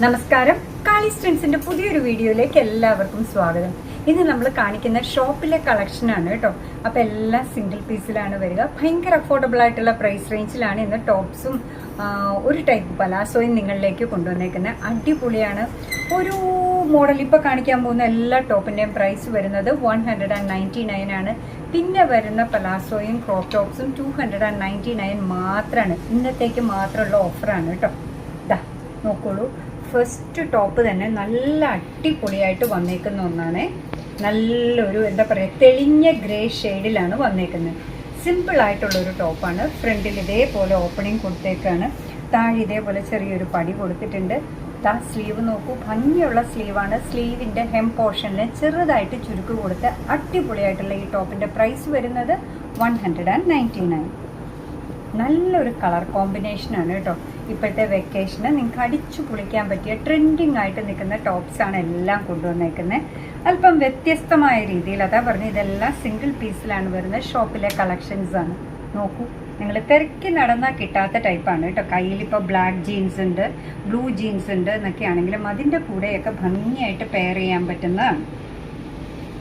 നമസ്കാരം, കാളീസ് ട്രെൻഡ്സിന്റെ പുതിയൊരു വീഡിയോയിലേക്ക് എല്ലാവർക്കും സ്വാഗതം. ഇന്ന് നമ്മൾ കാണിക്കുന്ന ഷോപ്പിലെ കളക്ഷനാണ് കേട്ടോ. അപ്പോൾ എല്ലാം സിംഗിൾ പീസിലാണ് വരിക. ഭയങ്കര അഫോർഡബിൾ ആയിട്ടുള്ള പ്രൈസ് റേഞ്ചിലാണ് ഇന്ന് ടോപ്സും ഒരു ടൈപ്പ് പലാസോയും നിങ്ങളിലേക്ക് കൊണ്ടുവന്നേക്കുന്നത്. അടിപൊളിയാണ്. ഒരു മോഡൽ ഇപ്പോൾ കാണിക്കാൻ പോകുന്ന എല്ലാ ടോപ്പിൻ്റെയും പ്രൈസ് വരുന്നത് 199 ആണ്. പിന്നെ വരുന്ന പലാസോയും ക്രോപ്പ് ടോപ്സും 299 മാത്രമാണ്. ഇന്നത്തേക്ക് മാത്രമുള്ള ഓഫറാണ് കേട്ടോ. ഇതാ നോക്കോളൂ, ഫസ്റ്റ് ടോപ്പ് തന്നെ നല്ല അടിപൊളിയായിട്ട് വന്നേക്കുന്ന ഒന്നാണ്. നല്ലൊരു എന്താ പറയുക, തെളിഞ്ഞ ഗ്രേ ഷെയ്ഡിലാണ് വന്നേക്കുന്നത്. സിമ്പിളായിട്ടുള്ളൊരു ടോപ്പാണ്. ഫ്രണ്ടിൽ ഇതേപോലെ ഓപ്പണിങ് കൊടുത്തേക്കാണ്. താഴെ ഇതേപോലെ ചെറിയൊരു പടി കൊടുത്തിട്ടുണ്ട്. സ്ലീവ് നോക്കൂ, ഭംഗിയുള്ള സ്ലീവാണ്. സ്ലീവിൻ്റെ ഹെം പോർഷനിൽ ചെറുതായിട്ട് ചുരുക്ക് കൊടുത്ത് അടിപൊളിയായിട്ടുള്ള ഈ ടോപ്പിൻ്റെ പ്രൈസ് വരുന്നത് 199. നല്ലൊരു കളർ കോമ്പിനേഷനാണ് കേട്ടോ. ഇപ്പോഴത്തെ വെക്കേഷന് നിങ്ങൾക്ക് അടിച്ചു പൊളിക്കാൻ പറ്റിയ ട്രെൻഡിങ് ആയിട്ട് നിൽക്കുന്ന ടോപ്സാണ് എല്ലാം കൊണ്ടുവന്നേക്കുന്നത്. അല്പം വ്യത്യസ്തമായ രീതിയിൽ, അതാ പറഞ്ഞ് ഇതെല്ലാം സിംഗിൾ പീസിലാണ് വരുന്നത്. ഷോപ്പിലെ കളക്ഷൻസ് ആണ്. നോക്കൂ, നിങ്ങൾ തിരക്കി നടന്നാൽ കിട്ടാത്ത ടൈപ്പാണ് കേട്ടോ. കയ്യിലിപ്പോൾ ബ്ലാക്ക് ജീൻസ് ഉണ്ട്, ബ്ലൂ ജീൻസ് ഉണ്ട് എന്നൊക്കെ ആണെങ്കിലും അതിൻ്റെ കൂടെയൊക്കെ ഭംഗിയായിട്ട് പെയർ ചെയ്യാൻ പറ്റുന്നതാണ്.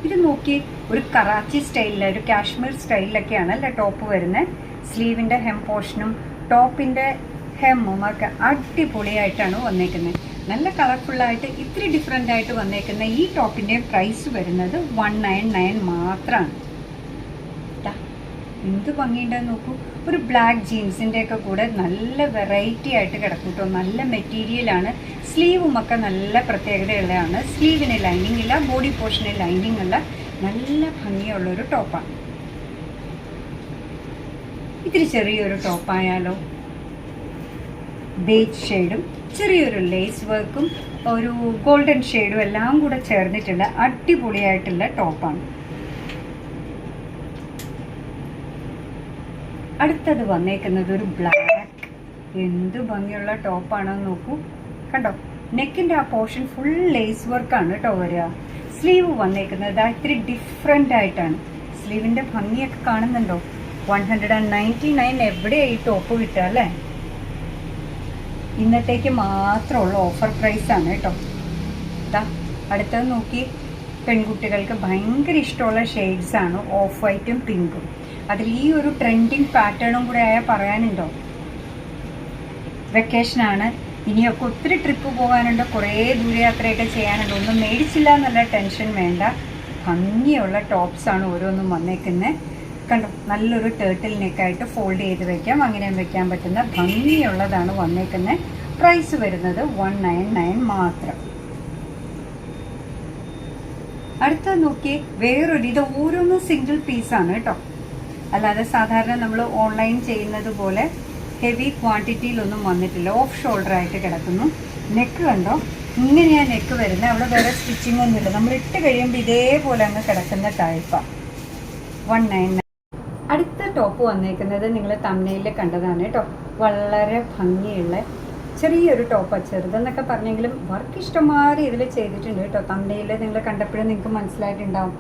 ഇത് നോക്കി, ഒരു കറാച്ചി സ്റ്റൈലിൽ, ഒരു കാശ്മീർ സ്റ്റൈലിലൊക്കെയാണ് അല്ലേ ടോപ്പ് വരുന്നത്. സ്ലീവിൻ്റെ ഹെം പോർഷനും ടോപ്പിൻ്റെ ഹെമ്മും ഒക്കെ അടിപൊളിയായിട്ടാണ് വന്നേക്കുന്നത്. നല്ല കളർഫുള്ളായിട്ട് ഇത്തിരി ഡിഫറെൻ്റ് ആയിട്ട് വന്നേക്കുന്ന ഈ ടോപ്പിൻ്റെ പ്രൈസ് വരുന്നത് 199 മാത്രമാണ്. എന്ത് ഭംഗിയുണ്ടെന്ന് നോക്കൂ. ഒരു ബ്ലാക്ക് ജീൻസിൻ്റെയൊക്കെ കൂടെ നല്ല വെറൈറ്റി ആയിട്ട് കിടക്കും കേട്ടോ. നല്ല മെറ്റീരിയലാണ്. സ്ലീവും ഒക്കെ നല്ല പ്രത്യേകതയുള്ളതാണ്. സ്ലീവിന് ലൈനിങ് ഇല്ല, ബോഡി പോർഷന് ലൈനിങ് ഉള്ള നല്ല ഭംഗിയുള്ളൊരു ടോപ്പാണ്. ഇത്തിരി ചെറിയൊരു ടോപ്പായാലോ, ബേജ് ഷെയ്ഡും ചെറിയൊരു ലേസ് വർക്കും ഒരു ഗോൾഡൻ ഷെയ്ഡും എല്ലാം കൂടെ ചേർന്നിട്ടുള്ള അടിപൊളിയായിട്ടുള്ള ടോപ്പാണ്. അടുത്തത് വന്നേക്കുന്നത് ഒരു ബ്ലാക്ക്. എന്ത് ഭംഗിയുള്ള ടോപ്പാണെന്ന് നോക്കൂ. കണ്ടോ, നെക്കിൻ്റെ ആ പോർഷൻ ഫുൾ ലേസ് വർക്കാണ് കേട്ടോ വരിക. സ്ലീവ് വന്നേക്കുന്നത് ഇത്തിരി ഡിഫറെൻ്റ് ആയിട്ടാണ്. സ്ലീവിൻ്റെ ഭംഗിയൊക്കെ കാണുന്നുണ്ടോ. 199 എവിടെയാണ് ഈ ടോപ്പ് കിട്ടുക അല്ലേ. ഇന്നത്തേക്ക് മാത്രമുള്ള ഓഫർ പ്രൈസാണ് കേട്ടോ. അടുത്തത് നോക്കി, പെൺകുട്ടികൾക്ക് ഭയങ്കര ഇഷ്ടമുള്ള ഷെയ്ഡ്സാണ് ഓഫ് വൈറ്റും പിങ്കും. അതിൽ ഈ ഒരു ട്രെൻഡിങ് പാറ്റേണും കൂടെ ആയാൽ പറയാനുണ്ടോ. വെക്കേഷനാണ്, ഇനിയൊക്കെ ഒത്തിരി ട്രിപ്പ് പോകാനുണ്ട്, കുറേ ദൂരയാത്രയൊക്കെ ചെയ്യാനുണ്ട്. ഒന്നും മേടിച്ചില്ല എന്നുള്ള ടെൻഷൻ വേണ്ട. ഭംഗിയുള്ള ടോപ്സാണ് ഓരോന്നും വന്നേക്കുന്നത്. കണ്ടോ, നല്ലൊരു ടേർട്ടിൽ നെക്കായിട്ട് ഫോൾഡ് ചെയ്ത് വെക്കാം, അങ്ങനെയും വെക്കാൻ പറ്റുന്ന ഭംഗിയുള്ളതാണ് വന്നേക്കുന്നത്. പ്രൈസ് വരുന്നത് 199 മാത്രം. അടുത്ത നോക്കി, വേറൊരു, ഇത് ഓരോന്നും സിംഗിൾ പീസാണ് കേട്ടോ. അല്ലാതെ സാധാരണ നമ്മൾ ഓൺലൈൻ ചെയ്യുന്നത് പോലെ ഹെവി ക്വാണ്ടിറ്റിയിലൊന്നും വന്നിട്ടില്ല. ഓഫ് ഷോൾഡർ ആയിട്ട് കിടക്കുന്നു. നെക്ക് കണ്ടോ, ഇങ്ങനെയാണ് നെക്ക് വരുന്നത്. അവിടെ വേറെ സ്റ്റിച്ചിങ് ഒന്നുമില്ല. നമ്മൾ ഇട്ട് കഴിയുമ്പോൾ ഇതേപോലെ അങ്ങ് കിടക്കുന്ന ടൈപ്പാണ്. 199. അടുത്ത ടോപ്പ് വന്നേക്കുന്നത് നിങ്ങൾ തമ്മിലിൽ കണ്ടതാണ് കേട്ടോ. വളരെ ഭംഗിയുള്ള ചെറിയൊരു ടോപ്പാണ്. ചെറുതെന്നൊക്കെ പറഞ്ഞെങ്കിലും വർക്ക് ഇഷ്ടംമാതിരി ഇതിൽ ചെയ്തിട്ടുണ്ട് കേട്ടോ. തമ്മിലിൽ നിങ്ങൾ കണ്ടപ്പോഴും നിങ്ങൾക്ക് മനസ്സിലായിട്ടുണ്ടാവും.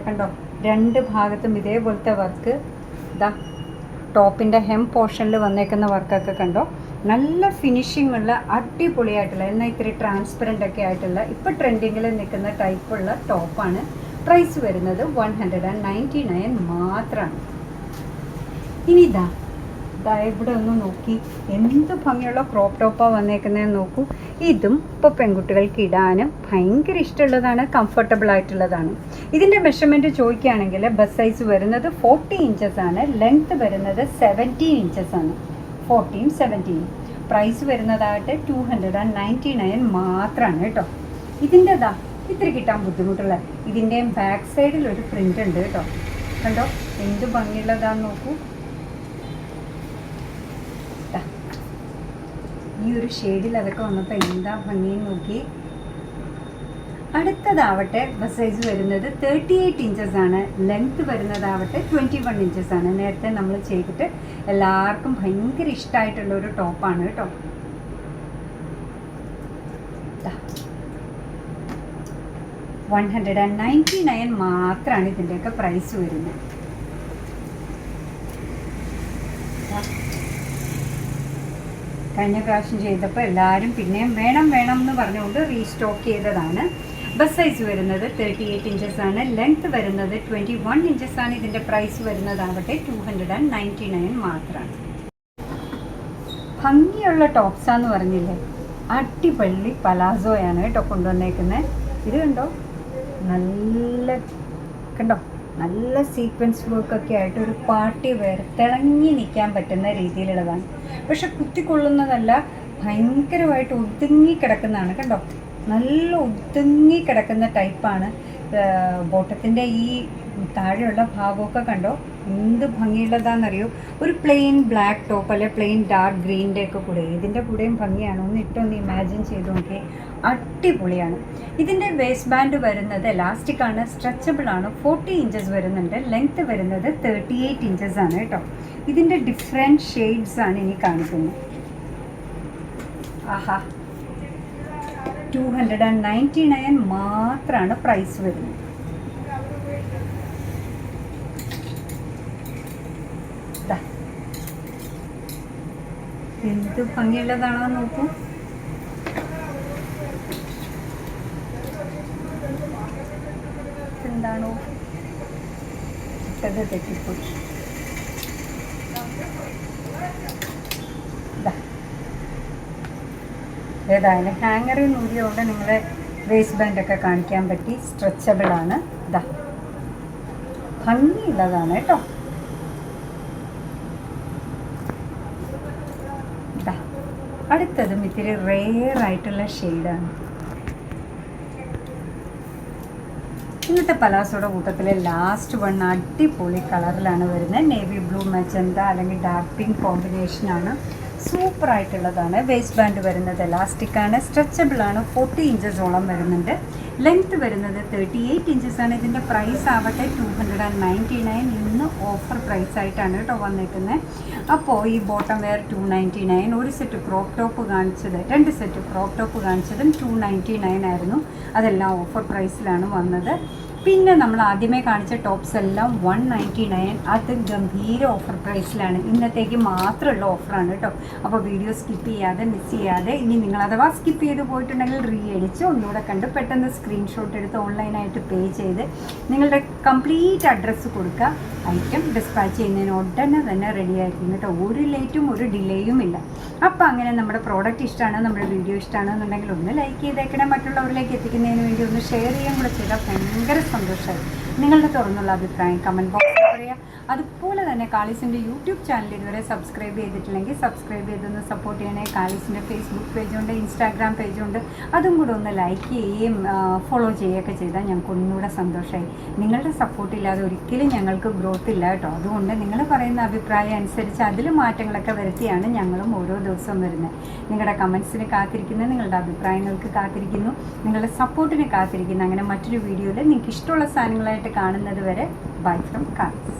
കണ്ടോ, രണ്ട് ഭാഗത്തും ഇതേപോലത്തെ വർക്ക്. ടോപ്പിൻ്റെ ഹെം പോർഷനിൽ വന്നേക്കുന്ന വർക്കൊക്കെ കണ്ടോ. നല്ല ഫിനിഷിംഗ് ഉള്ള അടിപൊളിയായിട്ടുള്ള, എന്നാൽ ഇത്തിരി ട്രാൻസ്പെറൻ്റ് ഒക്കെ ആയിട്ടുള്ള ഇപ്പോൾ ട്രെൻഡിങ്ങിൽ നിൽക്കുന്ന ടൈപ്പുള്ള ടോപ്പാണ്. പ്രൈസ് വരുന്നത് 199 മാത്രമാണ്. ഇനി ഇതാ ഇവിടെ ഒന്ന് നോക്കി, എന്ത് ഭംഗിയുള്ള ക്രോപ്പ് ടോപ്പാണ് വന്നേക്കുന്നതെന്ന് നോക്കൂ. ഇതും ഇപ്പോൾ പെൺകുട്ടികൾക്ക് ഇടാനും ഭയങ്കര ഇഷ്ടമുള്ളതാണ്, കംഫർട്ടബിൾ ആയിട്ടുള്ളതാണ്. ഇതിൻ്റെ മെഷർമെൻറ്റ് ചോദിക്കുകയാണെങ്കിൽ ബസ് സൈസ് വരുന്നത് 40 ഇഞ്ചസ് ആണ്. ലെങ്ത്ത് വരുന്നത് 17 ഇഞ്ചസ് ആണ്. 14, 17. പ്രൈസ് വരുന്നതായിട്ട് 299 മാത്രമാണ് കേട്ടോ. ഇതിൻ്റെ ഇത്തിരി കിട്ടാൻ ബുദ്ധിമുട്ടുള്ള, ഇതിൻ്റെയും ബാക്ക് സൈഡിൽ ഒരു പ്രിൻ്റ് ഉണ്ട് കേട്ടോ. കണ്ടോ, എന്ത് ഭംഗിയുള്ളതാന്ന് നോക്കൂ. ഈ ഒരു ഷെയ്ഡിൽ അതൊക്കെ വന്നപ്പോൾ എന്താ ഭംഗിയെന്ന് നോക്കി. അടുത്തതാവട്ടെ ബസ് സൈസ് വരുന്നത് 38 ഇഞ്ചസ് ആണ്. ലെങ്ത്ത് വരുന്നതാവട്ടെ 21 ഇഞ്ചസ് ആണ്. നേരത്തെ നമ്മൾ ചെയ്തിട്ട് എല്ലാവർക്കും ഭയങ്കര ഇഷ്ടമായിട്ടുള്ള ഒരു ടോപ്പാണ് കേട്ടോ. 199 മാത്രമാണ് ഇതിൻ്റെയൊക്കെ പ്രൈസ് വരുന്നത്. കഴിഞ്ഞ പ്രാവശ്യം ചെയ്തപ്പോൾ എല്ലാവരും പിന്നെയും വേണം എന്ന് പറഞ്ഞുകൊണ്ട് റീസ്റ്റോക്ക് ചെയ്തതാണ്. ബസ് സൈസ് വരുന്നത് 38 ഇഞ്ചസ് ആണ്. ലെങ്ത് വരുന്നത് 21 ഇഞ്ചസ് ആണ്. ഇതിൻ്റെ പ്രൈസ് വരുന്നതാവട്ടെ 299 മാത്രമാണ്. ഭംഗിയുള്ള ടോപ്സാന്ന് പറഞ്ഞില്ലേ, അടിപൊളി പലാസോയാണ് കേട്ടോ കൊണ്ടുവന്നേക്കുന്നത്. ഇത് കണ്ടോ, നല്ല സീക്വൻസ് വർക്കൊക്കെ ആയിട്ട് ഒരു പാർട്ടി വെയർ തിളങ്ങി നിൽക്കാൻ പറ്റുന്ന രീതിയിലുള്ളതാണ്. പക്ഷെ കുത്തിക്കൊള്ളുന്നതല്ല, ഭയങ്കരമായിട്ട് ഒതുങ്ങി കിടക്കുന്നതാണ്. കണ്ടോ, നല്ല ഒതുങ്ങി കിടക്കുന്ന ടൈപ്പാണ്. ബോട്ടത്തിൻ്റെ ഈ താഴെയുള്ള ഭാഗമൊക്കെ കണ്ടോ എന്ത് ഭംഗിയുള്ളതാണെന്നറിയോ. ഒരു പ്ലെയിൻ ബ്ലാക്ക് ടോപ്പ് അല്ലെ പ്ലെയിൻ ഡാർക്ക് ഗ്രീൻ്റെ ഒക്കെ കൂടെ, ഇതിൻ്റെ കൂടെയും ഭംഗിയാണ്. ഒന്ന് ഇമാജിൻ ചെയ്ത് നോക്കിയേ, അടിപൊളിയാണ്. ഇതിൻ്റെ വേസ്റ്റ് ബാൻഡ് വരുന്നത് എലാസ്റ്റിക് ആണ്, സ്ട്രെച്ചബിൾ ആണ്. 40 ഇഞ്ചസ് വരുന്നുണ്ട്. ലെങ്ത് വരുന്നത് 38 ഇഞ്ചസ് ആണ് കേട്ടോ. ഇതിൻ്റെ ഡിഫറെൻറ്റ് ഷെയ്ഡ്സ് ആണ് ഇനി കാണിക്കുന്നത്. ആഹാ, 299 മാത്രമാണ് പ്രൈസ് വരുന്നത്. എന്ത് ഭംഗിയുള്ളതാണോ നോക്കൂ. എന്താണോ ഇട്ടത് തെറ്റിപ്പോയി. ഏതായാലും ഹാങ്ങറിൽ നൂരിയോടെ നിങ്ങളെ വേസ്റ്റ് ബാൻഡൊക്കെ കാണിക്കാൻ പറ്റി. സ്ട്രെച്ചബിൾ ആണ്. ഭംഗിയുള്ളതാണ് കേട്ടോ. അടുത്തതും ഇത്തിരി റെയർ ആയിട്ടുള്ള ഷെയ്ഡാണ്. ഇന്നത്തെ പലാസോയുടെ കൂട്ടത്തിലെ ലാസ്റ്റ് വൺ അടിപൊളി കളറിലാണ് വരുന്നത്. നേവി ബ്ലൂ മെജന്ത അല്ലെങ്കിൽ ഡാർക്ക് പിങ്ക് കോമ്പിനേഷനാണ്. സൂപ്പറായിട്ടുള്ളതാണ്. വേസ്റ്റ് ബാൻഡ് വരുന്നത് എലാസ്റ്റിക് ആണ്, സ്ട്രെച്ചബിൾ ആണ്. 40 ഇഞ്ചസോളം വരുന്നുണ്ട്. ലെങ്ത് വരുന്നത് 38 ഇഞ്ചസ് ആണ്. ഇതിൻ്റെ പ്രൈസ് ആവട്ടെ 299. ഇന്ന് ഓഫർ പ്രൈസ് ആയിട്ടാണ് കേട്ടോ വന്നേക്കുന്നത്. അപ്പോൾ ഈ ബോട്ടം വെയർ 299. ഒരു സെറ്റ് ക്രോപ്പ് ടോപ്പ് കാണിച്ചത്, 2 സെറ്റ് ക്രോപ്പ് ടോപ്പ് കാണിച്ചതും 299 ആയിരുന്നു. അതെല്ലാം ഓഫർ പ്രൈസിലാണ് വന്നത്. പിന്നെ നമ്മൾ ആദ്യമേ കാണിച്ച ടോപ്സ് എല്ലാം 199. അത് ഗംഭീര ഓഫർ പ്രൈസിലാണ്. ഇന്നത്തേക്ക് മാത്രമുള്ള ഓഫറാണ് കേട്ടോ. അപ്പോൾ വീഡിയോ സ്കിപ്പ് ചെയ്യാതെ മിസ് ചെയ്യാതെ, ഇനി നിങ്ങൾ അഥവാ സ്കിപ്പ് ചെയ്ത് പോയിട്ടുണ്ടെങ്കിൽ അടിച്ച് ഒന്നുകൂടെ കണ്ട് പെട്ടെന്ന് സ്ക്രീൻഷോട്ട് എടുത്ത് ഓൺലൈനായിട്ട് പേ ചെയ്ത് നിങ്ങളുടെ കംപ്ലീറ്റ് അഡ്രസ്സ് കൊടുക്കുക. ഐറ്റം ഡിസ്പാച്ച് ചെയ്യുന്നതിന് ഉടനെ തന്നെ റെഡി ആയിരിക്കും കേട്ടോ. ഒരു ലേറ്റും ഒരു ഡിലേയും ഇല്ല. അപ്പോൾ അങ്ങനെ നമ്മുടെ പ്രോഡക്റ്റ് ഇഷ്ടമാണ്, നമ്മുടെ വീഡിയോ ഇഷ്ടമാണെന്നുണ്ടെങ്കിൽ ഒന്ന് ലൈക്ക് ചെയ്തേക്കണം. മറ്റുള്ളവരിലേക്ക് എത്തിക്കുന്നതിന് വേണ്ടി ഒന്ന് ഷെയർ ചെയ്യാൻ കൂടെ ചെയ്താൽ ഭയങ്കര സന്തോഷമായി. നിങ്ങളുടെ തുറന്നുള്ള അഭിപ്രായം കമൻറ്റ് ബോക്സിൽ പറയുക. അതുപോലെ തന്നെ കാളീസിൻ്റെ യൂട്യൂബ് ചാനൽ ഇതുവരെ സബ്സ്ക്രൈബ് ചെയ്തിട്ടില്ലെങ്കിൽ സബ്സ്ക്രൈബ് ചെയ്തൊന്ന് സപ്പോർട്ട് ചെയ്യണേ. കാളീസിൻ്റെ ഫേസ്ബുക്ക് പേജുണ്ട്, ഇൻസ്റ്റാഗ്രാം പേജുണ്ട്. അതും കൂടെ ഒന്ന് ലൈക്ക് ചെയ്യുകയും ഫോളോ ചെയ്യുകയൊക്കെ ചെയ്താൽ ഞങ്ങൾക്ക് ഒന്നുകൂടെ സന്തോഷമായി. നിങ്ങളുടെ സപ്പോർട്ടില്ലാതെ ഒരിക്കലും ഞങ്ങൾക്ക് ഗ്രോത്ത് ഇല്ല കേട്ടോ. അതുകൊണ്ട് നിങ്ങൾ പറയുന്ന അഭിപ്രായം അനുസരിച്ച് അതിൽ മാറ്റങ്ങളൊക്കെ വരുത്തിയാണ് ഞങ്ങളും ഓരോ ദിവസവും വരുന്നത്. നിങ്ങളുടെ കമൻസിന് കാത്തിരിക്കുന്നു, നിങ്ങളുടെ അഭിപ്രായങ്ങൾക്ക് കാത്തിരിക്കുന്നു, നിങ്ങളുടെ സപ്പോർട്ടിന് കാത്തിരിക്കുന്നു. അങ്ങനെ മറ്റൊരു വീഡിയോയിൽ നിങ്ങൾക്ക് ഇഷ്ടമുള്ള സാധനങ്ങളായിട്ട് കാണുന്നത് വരെ ബൈ ഫ്രം കാളീസ്.